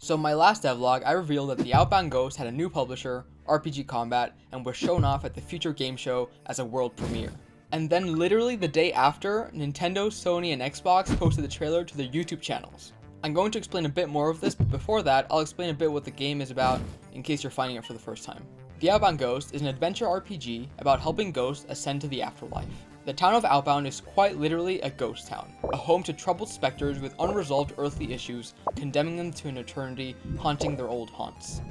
So in my last devlog, I revealed that the Outbound Ghost had a new publisher, RPG Combat, and was shown off at the Future Game Show as a world premiere. And then literally the day after, Nintendo, Sony, and Xbox posted the trailer to their YouTube channels. I'm going to explain a bit more of this, but before that, I'll explain a bit what the game is about in case you're finding it for the first time. The Outbound Ghost is an adventure RPG about helping ghosts ascend to the afterlife. The town of Outbound is quite literally a ghost town, a home to troubled specters with unresolved earthly issues, condemning them to an eternity haunting their old haunts.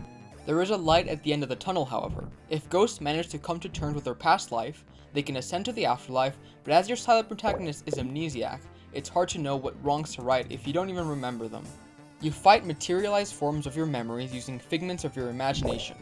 There is a light at the end of the tunnel, however. If ghosts manage to come to terms with their past life, they can ascend to the afterlife, but as your silent protagonist is amnesiac, it's hard to know what wrongs to right if you don't even remember them. You fight materialized forms of your memories using figments of your imagination,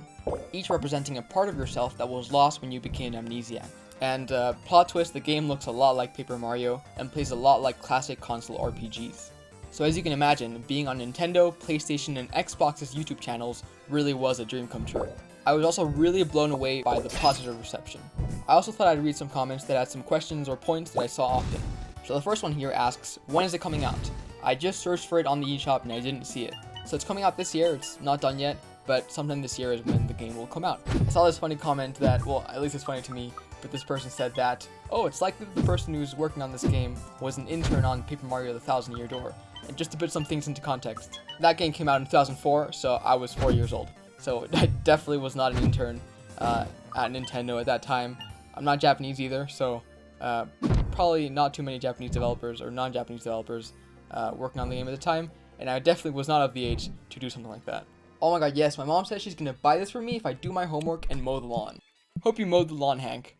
each representing a part of yourself that was lost when you became amnesiac. And plot twist, the game looks a lot like Paper Mario and plays a lot like classic console RPGs. So as you can imagine, being on Nintendo, PlayStation, and Xbox's YouTube channels really was a dream come true. I was also really blown away by the positive reception. I also thought I'd read some comments that had some questions or points that I saw often. So the first one here asks, when is it coming out? I just searched for it on the eShop and I didn't see it. So it's coming out this year, it's not done yet, but sometime this year is when the game will come out. I saw this funny comment that, well, at least it's funny to me, but this person said that, oh, it's likely that the person who's working on this game was an intern on Paper Mario the Thousand Year Door. And just to put some things into context, that game came out in 2004, so I was 4 years old. So I definitely was not an intern at Nintendo at that time. I'm not Japanese either, so probably not too many Japanese developers or non-Japanese developers working on the game at the time, and I definitely was not of the age to do something like that. Oh my god, yes, my mom says she's gonna buy this for me if I do my homework and mow the lawn. Hope you mowed the lawn, Hank.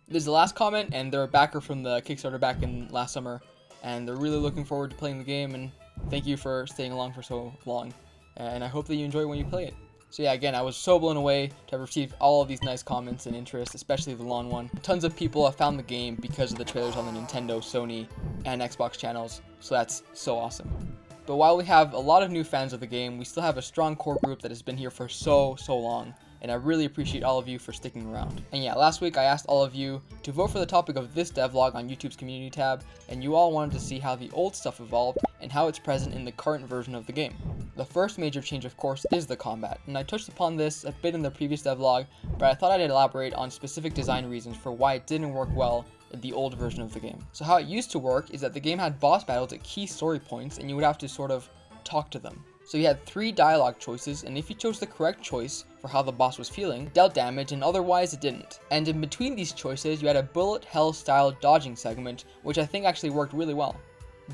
This is the last comment, and they're a backer from the Kickstarter back in last summer, and they're really looking forward to playing the game, and thank you for staying along for so long, and I hope that you enjoy it when you play it. So yeah, again, I was so blown away to have received all of these nice comments and interest, especially the lawn one. Tons of people have found the game because of the trailers on the Nintendo, Sony, and Xbox channels, so that's so awesome. But while we have a lot of new fans of the game, we still have a strong core group that has been here for so long, and I really appreciate all of you for sticking around. And yeah, last week I asked all of you to vote for the topic of this devlog on YouTube's community tab, and you all wanted to see how the old stuff evolved and how it's present in the current version of the game. The first major change, of course, is the combat, and I touched upon this a bit in the previous devlog, but I thought I'd elaborate on specific design reasons for why it didn't work well in the old version of the game. So how it used to work is that the game had boss battles at key story points, and you would have to sort of talk to them. So you had 3 dialogue choices, and if you chose the correct choice for how the boss was feeling, it dealt damage, and otherwise it didn't. And in between these choices, you had a bullet hell style dodging segment, which I think actually worked really well.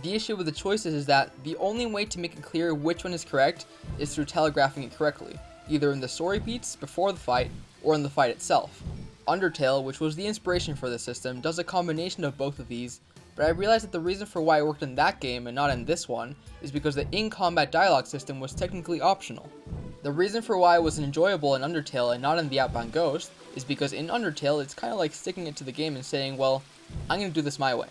The issue with the choices is that the only way to make it clear which one is correct is through telegraphing it correctly, either in the story beats before the fight or in the fight itself. Undertale, which was the inspiration for this system, does a combination of both of these, but I realized that the reason for why it worked in that game and not in this one is because the in-combat dialogue system was technically optional. The reason for why it was enjoyable in Undertale and not in the Outbound Ghost is because in Undertale it's kind of like sticking it to the game and saying, well, I'm going to do this my way.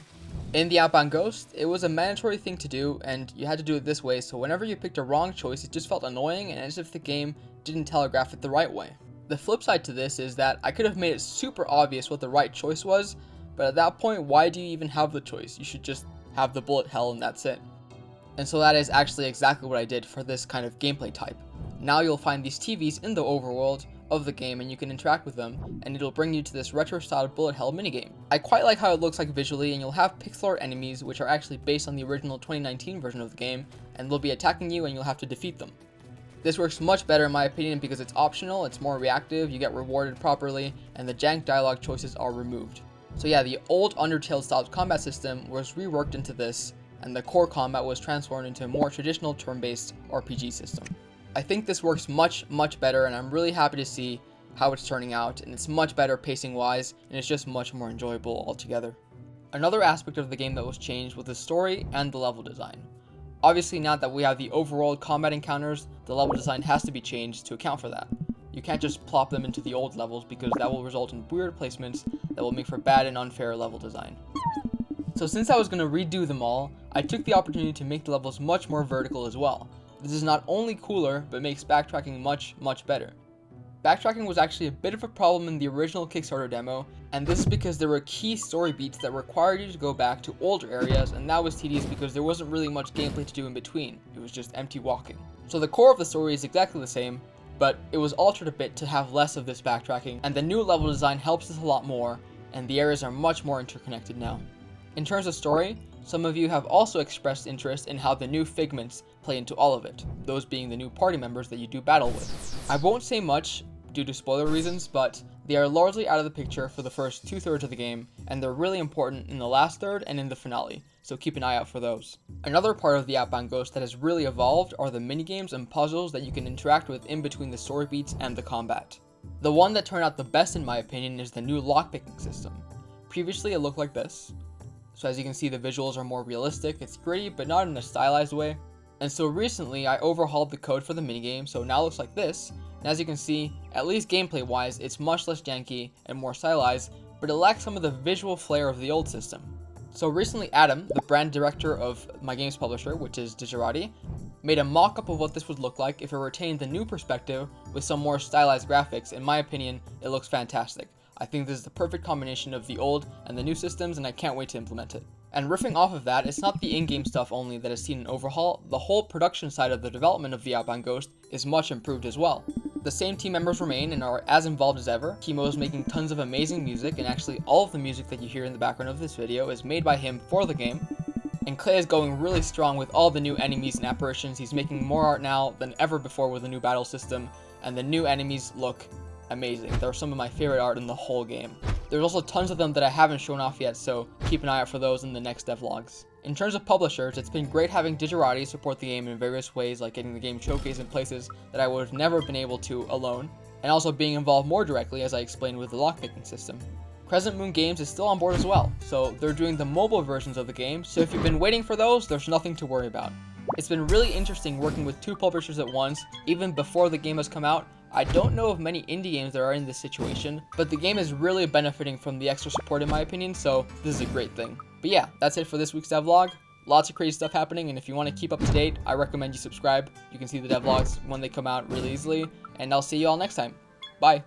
In the Outbound Ghost, it was a mandatory thing to do, and you had to do it this way, so whenever you picked a wrong choice, it just felt annoying and as if the game didn't telegraph it the right way. The flip side to this is that I could have made it super obvious what the right choice was, but at that point, why do you even have the choice? You should just have the bullet hell and that's it. And so that is actually exactly what I did for this kind of gameplay type. Now you'll find these TVs in the overworld of the game and you can interact with them, and it'll bring you to this retro style bullet hell minigame. I quite like how it looks like visually, and you'll have pixel art enemies which are actually based on the original 2019 version of the game, and they'll be attacking you and you'll have to defeat them. This works much better in my opinion because it's optional, it's more reactive, you get rewarded properly, and the jank dialogue choices are removed. So yeah, the old Undertale style combat system was reworked into this, and the core combat was transformed into a more traditional turn-based RPG system. I think this works much better, and I'm really happy to see how it's turning out, and it's much better pacing wise, and it's just much more enjoyable altogether. Another aspect of the game that was changed was the story and the level design. Obviously, now that we have the overworld combat encounters, the level design has to be changed to account for that. You can't just plop them into the old levels because that will result in weird placements that will make for bad and unfair level design. So since I was going to redo them all, I took the opportunity to make the levels much more vertical as well. This is not only cooler, but makes backtracking much better. Backtracking was actually a bit of a problem in the original Kickstarter demo, and this is because there were key story beats that required you to go back to older areas, and that was tedious because there wasn't really much gameplay to do in between. It was just empty walking. So the core of the story is exactly the same, but it was altered a bit to have less of this backtracking, and the new level design helps this a lot more, and the areas are much more interconnected now. In terms of story, some of you have also expressed interest in how the new figments play into all of it, those being the new party members that you do battle with. I won't say much due to spoiler reasons, but they are largely out of the picture for the first 2/3 of the game, and they're really important in the last third and in the finale, so keep an eye out for those. Another part of the Outbound Ghost that has really evolved are the minigames and puzzles that you can interact with in between the story beats and the combat. The one that turned out the best in my opinion is the new lockpicking system. Previously it looked like this. So as you can see, the visuals are more realistic, it's gritty but not in a stylized way. And so recently I overhauled the code for the minigame, so now it looks like this. And as you can see, at least gameplay wise, it's much less janky and more stylized, but it lacks some of the visual flair of the old system. So recently Adam, the brand director of my games publisher, which is Girabox, made a mock-up of what this would look like if it retained the new perspective with some more stylized graphics. In my opinion, it looks fantastic. I think this is the perfect combination of the old and the new systems, and I can't wait to implement it. And riffing off of that, it's not the in-game stuff only that has seen an overhaul, the whole production side of the development of the Outbound Ghost is much improved as well. The same team members remain and are as involved as ever. Kimo is making tons of amazing music, and actually all of the music that you hear in the background of this video is made by him for the game. And Clay is going really strong with all the new enemies and apparitions. He's making more art now than ever before with the new battle system, and the new enemies look amazing. They're some of my favorite art in the whole game. There's also tons of them that I haven't shown off yet, so keep an eye out for those in the next devlogs. In terms of publishers, it's been great having Digerati support the game in various ways, like getting the game showcased in places that I would have never been able to alone, and also being involved more directly, as I explained with the lockpicking system. Crescent Moon Games is still on board as well, so they're doing the mobile versions of the game, so if you've been waiting for those, there's nothing to worry about. It's been really interesting working with two publishers at once, even before the game has come out. I don't know of many indie games that are in this situation, but the game is really benefiting from the extra support in my opinion, so this is a great thing. But yeah, that's it for this week's devlog. Lots of crazy stuff happening, and if you want to keep up to date, I recommend you subscribe. You can see the devlogs when they come out really easily, and I'll see you all next time. Bye!